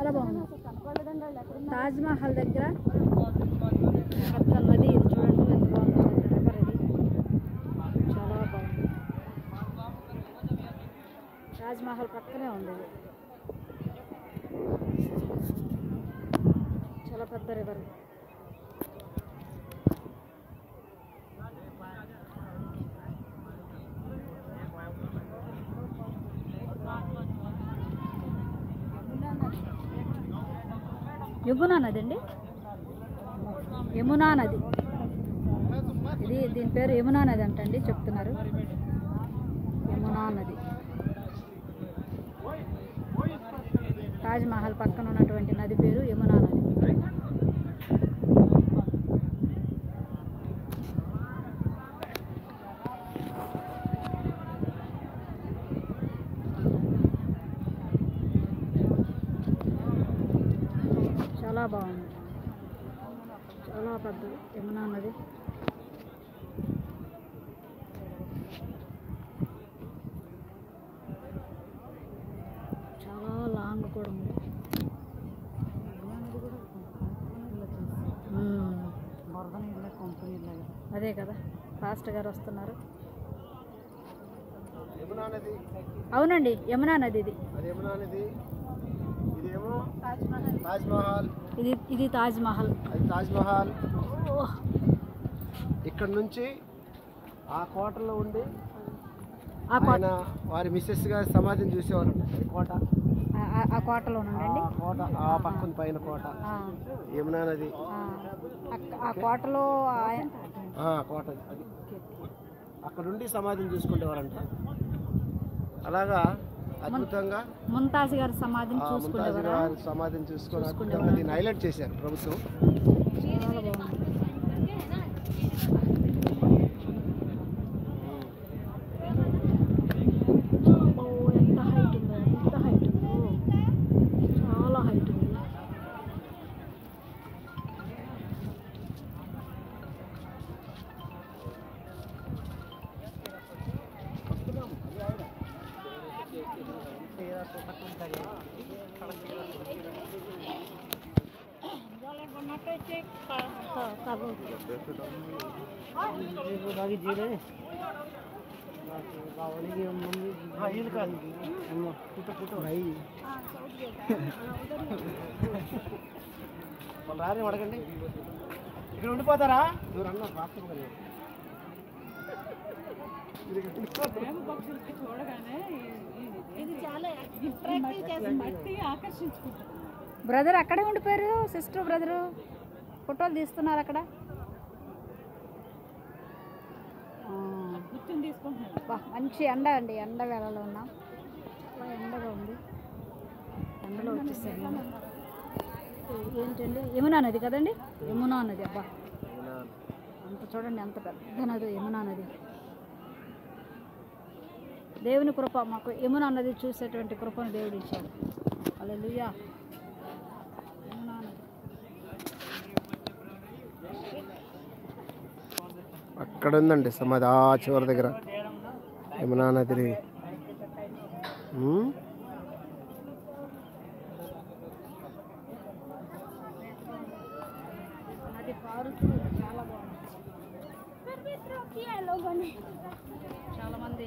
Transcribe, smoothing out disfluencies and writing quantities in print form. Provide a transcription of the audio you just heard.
చాలా బాగుంది. తాజ్ మహల్ దగ్గర పెద్ద నది ఇది చూడండి, ఎంత బాగుంది రివర్ ఇది, చాలా బాగుంది. తాజ్ మహల్ పక్కనే ఉంది ఇది, చాలా పెద్ద రివర్. యమునా నది అండి, యమునా నది ఇది, దీని పేరు యమునా నది అంటండి చెప్తున్నారు. యమునా నది తాజ్ మహల్ పక్కన ఉన్నటువంటి నది పేరు యమునా నది. చాలా బాగుంది, చాలా పెద్దది యమునా నది. చాలా లాంగ్ కూడా ఉంది. అదే కదా, ఫాస్ట్ గారు వస్తున్నారు. అవునండి, యమునా నది ఇది. ఇది తాజ్ మహల్. ఇక్కడ నుంచి ఆ కోటలో ఉండి ఆయన వారి మిస్సెస్ గారి సమాధిని చూసేవారు. కోట, ఆ కోటలో ఉండండి, కోట ఆ పక్కన పైన కోట యమునా నది, ఆ కోటలో కోట అది, అక్కడ ఉండి సమాధిని చూసుకునేవారంట. అలాగా అద్భుతంగా ముంతాజ్ గారి సమాధిని చూసుకుని దీన్ని హైలైట్ చేశారు ప్రభుత్వం. ఎంత హైట్ ఉందో, ఎంత హైట్ ఉందో, చాలా హైట్ ఉంది. రాని అడగండి, ఇక్కడ ఉండిపోతారా? బ్రదర్ అక్కడే ఉండిపోయారు, సిస్టర్ బ్రదరు ఫోటోలు తీస్తున్నారు అక్కడ. మంచి ఎండ అండి, ఎండ వేళలో ఉన్నాం, ఎండగా ఉంది, ఎండలో వచ్చేసాను. ఏంటండి, యమునా నది కదండి, యమునా నది. అబ్బా అంత చూడండి, ఎంత పెద్ద నది యమునా నది. దేవుని కృప, మాకు యమునా నది చూసేటువంటి కృపను దేవుడు ఇచ్చాడు. హల్లెలూయా. యమునా నది అక్కడ ఉందండి సమాధి, ఆ చివరి దగ్గర యమునా నది. నది పారుతూ చాలా బాగుంది. చాలా మంది